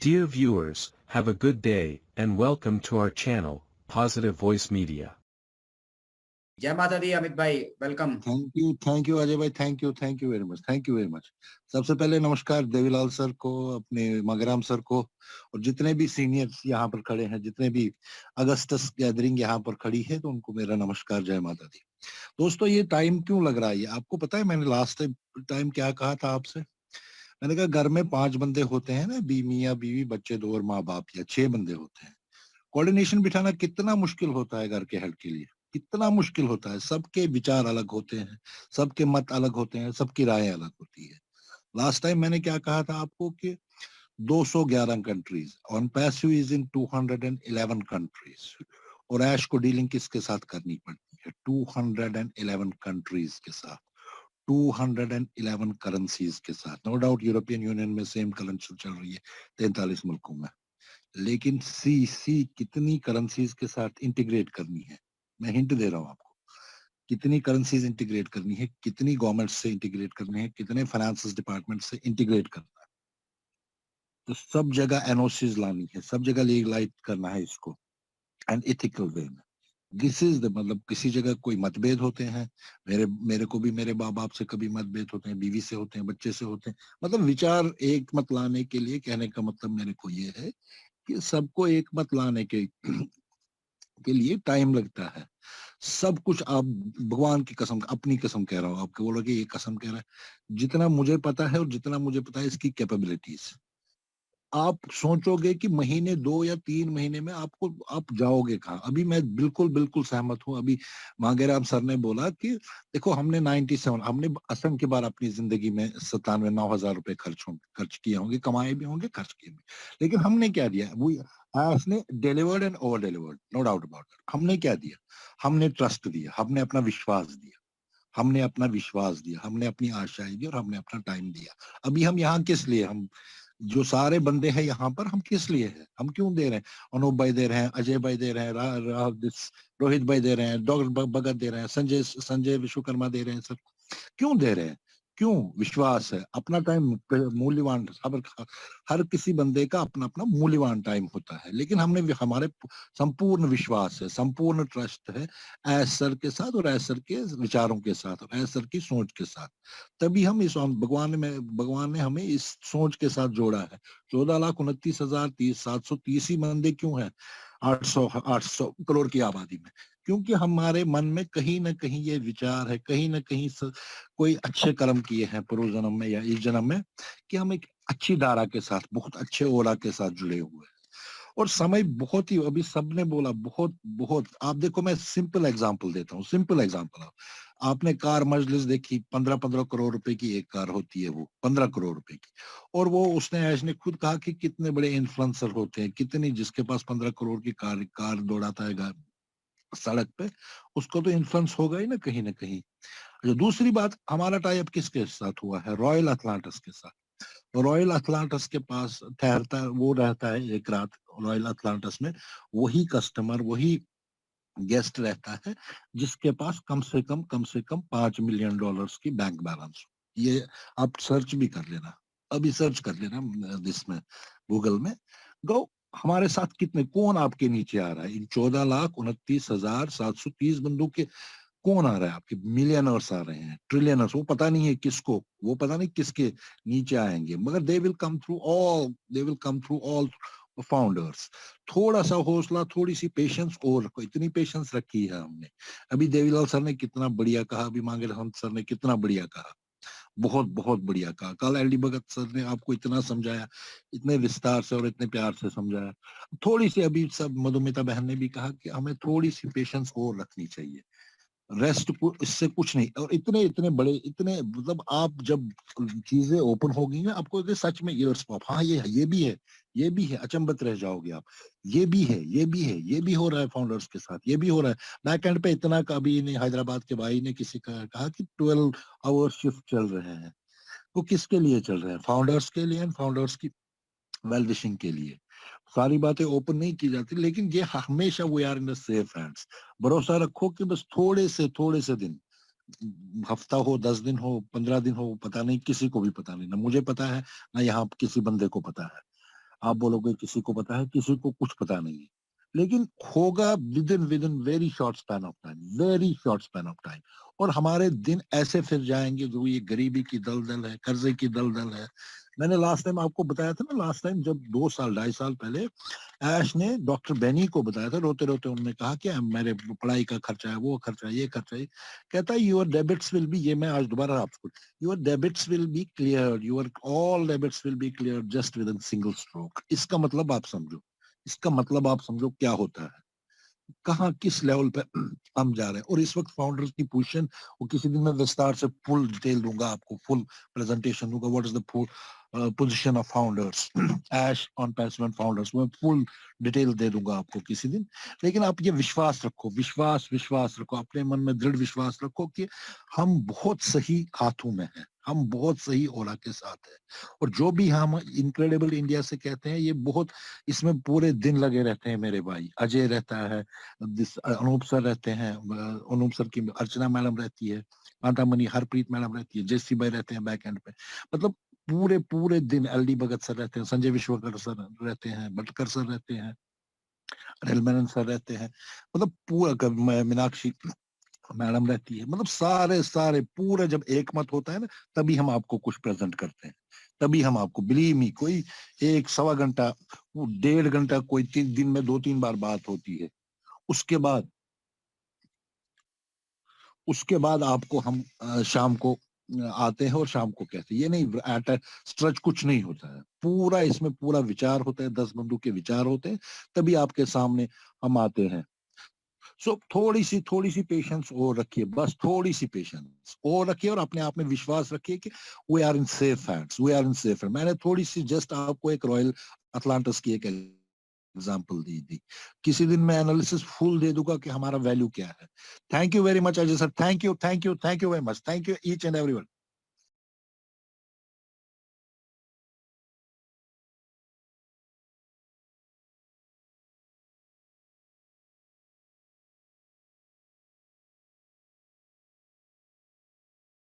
Dear viewers, have a good day and welcome to our channel, Positive Voice Media. जय माता दी अमित भाई welcome. Thank you Ajay भाई, thank you very much. सबसे पहले नमस्कार देवीलाल सर को, अपने मगराम सर को, और जितने भी सीनियर्स यहाँ पर खड़े हैं, जितने भी अगस्टस गैदरिंग यहाँ पर खड़ी है, तो उनको मेरा नमस्कार, जय माता दी। दोस्तों, ये टाइम क्यों लग रहा है, ये आपको पता है? मैंने लास्ट टाइम क्या कहा था आपसे? मैंने कहा घर में 5 बंदे होते हैं ना, मियाँ बीवी बच्चे 2 और माँ बाप, या 6 बंदे होते हैं। कोऑर्डिनेशन बिठाना कितना मुश्किल होता है घर के हेड के लिए, कितना मुश्किल होता है। सबके विचार अलग होते हैं, सबके मत अलग होते हैं, सबकी राय अलग होती है। लास्ट टाइम मैंने क्या कहा था आपको कि 211 countries on passive is in 211 countries, और ऐश को डीलिंग किसके साथ करनी पड़ती है? 211 कंट्रीज के साथ, 211 करेंसीज के साथ। नो डाउट यूरोपियन यूनियन में सेम करेंसी चल रही है 43 मुल्कों में, लेकिन सी कितनी करेंसीज के साथ इंटीग्रेट करनी है? मैं हिंट दे रहा हूं आपको, कितनी करेंसीज इंटीग्रेट करनी है, कितनी गवर्नमेंट से इंटीग्रेट करनी है, कितने फाइनेंस डिपार्टमेंट से इंटीग्रेट करना है। तो सब जगह एनओसीज लानी है, सब जगह लीगलाइज करना है इसको, एंड एथिकल वे में। दिस इज द मतलब, किसी जगह कोई मतभेद होते हैं, मेरे को भी मेरे माँ बाप से कभी मतभेद होते हैं, बीवी से होते हैं, बच्चे से होते हैं। मतलब विचार एक मत लाने के लिए, कहने का मतलब मेरे को ये है कि सबको एक मत लाने के लिए टाइम लगता है। सब कुछ आप, भगवान की कसम, अपनी कसम कह रहा हूँ, आपके बोलोगे ये कसम कह रहा है, जितना मुझे पता है और जितना मुझे पता है इसकी कैपेबिलिटीज, आप सोचोगे कि महीने 2 या 3 महीने में आप जाओगे कहाँ। अभी मैं बिल्कुल बिल्कुल सहमत हूँ। अभी मांगेराम सर ने बोला कि देखो, हमने 97, हमने असंख्य बार अपनी जिंदगी में 97-9 हजार रुपए खर्च किए होंगे, कमाए भी होंगे, खर्च किए भी। लेकिन हमने क्या दिया? वो उसने delivered and over delivered, no doubt about it. हमने क्या दिया? हमने ट्रस्ट दिया, हमने अपना विश्वास दिया, हमने अपनी आशाएं दी, और हमने अपना टाइम दिया। अभी हम यहाँ किस लिए, हम जो सारे बंदे हैं यहाँ पर, हम किस लिए हैं? हम क्यों दे रहे हैं? अनूप भाई दे रहे हैं, अजय भाई दे रहे हैं, रोहित भाई दे रहे हैं, डॉक्टर भगत दे रहे हैं, संजय विश्वकर्मा दे रहे हैं। सर क्यों दे रहे हैं? क्यों? विश्वास है, अपना टाइम मूल्यवान। हर किसी बंदे का अपना अपना मूल्यवान टाइम होता है, लेकिन हमारे संपूर्ण विश्वास है, संपूर्ण ट्रस्ट है एस सर के साथ, और एस सर के विचारों के साथ, और एस सर की सोच के साथ। तभी हम इस भगवान ने हमें इस सोच के साथ जोड़ा है। 14,29,730 ही बंदे क्यों है 800 करोड़ की आबादी में? क्योंकि हमारे मन में कहीं ना कहीं ये विचार है, कहीं ना कहीं कोई अच्छे कर्म किए हैं पूर्व जन्म में या इस जन्म में, कि हम एक अच्छी धारा के साथ, बहुत अच्छे ओरा के साथ जुड़े हुए हैं। और समय बहुत ही, अभी सबने बोला, बहुत बहुत। आप देखो, मैं सिंपल एग्जांपल देता हूँ, सिंपल एग्जांपल। आपने कार मजलिस देखी, 15-15 करोड़ रुपए की एक कार होती है, वो 15 करोड़ रुपए की। और वो उसने ऐश ने खुद कहा कि कितने बड़े इन्फ्लुएंसर होते हैं, कितनी, जिसके पास 15 करोड़ की कार दौड़ाता है सड़क पे, उसको तो इन्फ्लुएंस होगा ही ना कहीं ना कहीं। अच्छा, दूसरी बात, हमारा टाई अप किसके साथ हुआ है? रॉयल अटलांटिस के साथ। तो रॉयल अटलांटिस के पास ठहरता है, वो रहता है एक रात रॉयल अटलांटिस में, वही कस्टमर, वही गेस्ट रहता है जिसके पास कम से कम $5 मिलियन की बैंक बैलेंस हो। ये आप सर्च भी कर लेना, अभी सर्च कर लेना इसमें, गूगल में। गो, हमारे साथ कितने, कौन आपके नीचे आ रहा है? इन 14,29,730 बंदों के कौन आ रहा है आपके? मिलियनर्स आ रहे हैं, ट्रिलियनर्स। वो पता नहीं है किसको, वो पता नहीं किसके नीचे आएंगे, मगर they will come through all founders. थोड़ा सा हौसला, थोड़ी सी पेशेंस और रखो, इतनी पेशेंस रखी है हमने। अभी देवीलाल सर ने कितना बढ़िया कहा, अभी मांगे हम सर ने कितना बढ़िया कहा, बहुत बहुत बढ़िया कहा। कल एल डी भगत सर ने आपको इतना समझाया, इतने विस्तार से और इतने प्यार से समझाया। थोड़ी सी अभी सब मधुमिता बहन ने भी कहा कि हमें थोड़ी सी पेशेंस और रखनी चाहिए, रेस्ट इससे कुछ नहीं। और इतने इतने बड़े, इतने मतलब, आप जब चीजें ओपन होगी ना, आपको ये सच में ईयर्स पॉप, हाँ ये भी है, ये भी है, अचंभित रह जाओगे आप। ये भी है, ये भी हो रहा है फाउंडर्स के साथ, ये भी हो रहा है। बैक एंड पे इतना का अभी ने हैदराबाद के भाई ने किसी का कहा कि 12 आवर शिफ्ट चल रहे हैं। वो किसके लिए चल रहे हैं? फाउंडर्स के लिए, फाउंडर्स की वेल विशिंग के लिए। सारी बातें ओपन नहीं की जाती, लेकिन ये हमेशा we are in the safe hands. भरोसा रखो कि बस थोड़े से दिन, हफ्ता हो, 10 दिन हो, 15 दिन हो, पता नहीं, किसी को भी पता नहीं, ना मुझे पता है, ना यहाँ किसी बंदे को पता है। आप बोलोगे किसी को पता है, किसी को कुछ पता नहीं है, लेकिन होगा with in very short span of time, very short span of time. और हमारे दिन ऐसे फिर जाएंगे जो ये गरीबी की दलदल है, कर्जे की दलदल है। मैंने लास्ट टाइम आपको बताया था ना, लास्ट टाइम जब 2 साल 2.5 साल पहले ऐश ने डॉक्टर बेनी को बताया था, रोते रोते उन्होंने कहा कि मेरे पढ़ाई का खर्चा है, वो खर्चा है, ये खर्चा है। कहता है योर डेबिट्स विल बी, ये मैं आज दोबारा आपको, your debits will be clear, your all debits will be clear just with in single stroke. इसका मतलब आप समझो, इसका मतलब आप समझो क्या होता है, कहाँ किस लेवल पे हम जा रहे हैं। और इस वक्त फाउंडर्स की पोजीशन, वो किसी दिन मैं विस्तार से फुल डिटेल दूंगा आपको, फुल प्रेजेंटेशन दूंगा, what is the position of founders, as on passive founders, मैं फुल डिटेल दे दूंगा आपको किसी दिन। लेकिन आप ये विश्वास रखो, विश्वास रखो, अपने मन में दृढ़ विश्वास रखो कि हम बहुत सही हाथों में हैं, हम बहुत सही ओला के साथ हैं। और जो भी हम इनक्रेडिबल इंडिया से कहते हैं, ये बहुत, इसमें पूरे दिन लगे रहते हैं मेरे भाई। अजय रहता है, अनूप सर रहते हैं, अनूप सर की अर्चना मैडम रहती है, कांतामणि हरप्रीत मैडम रहती है, जयसी भाई रहते हैं बैक एंड पे। मतलब पूरे पूरे दिन एलडी भगत सर रहते हैं, संजय विश्वकर सर रहते हैं, भटकर सर रहते हैं, अनिल मेनन सर रहते हैं, मतलब पूरा मीनाक्षी मैडम रहती है। मतलब सारे सारे पूरे जब एक मत होता है ना, तभी हम आपको कुछ प्रेजेंट करते हैं, तभी हम आपको, बिलीव मी, कोई 1 सवा घंटा, वो 1.5 घंटा, कोई 3 दिन में 2-3 बार बात होती है। उसके बाद आपको हम शाम को आते हैं और शाम को कहते हैं। ये नहीं एट स्ट्रेच कुछ नहीं होता है, पूरा इसमें पूरा विचार होता है, 10 बंदों के विचार होते हैं, तभी आपके सामने हम आते हैं। सो थोड़ी सी पेशेंस और रखिए, बस थोड़ी सी पेशेंस और रखिए, और अपने आप में विश्वास रखिए कि we are in safe hands, we are in safe hands. मैंने थोड़ी सी जस्ट आपको एक रॉयल अटलांटिस की एक एग्जांपल दी थी, किसी दिन मैं एनालिसिस फुल दे दूंगा कि हमारा वैल्यू क्या है। Thank you very much Ajay sir, thank you very much, thank you each and everyone.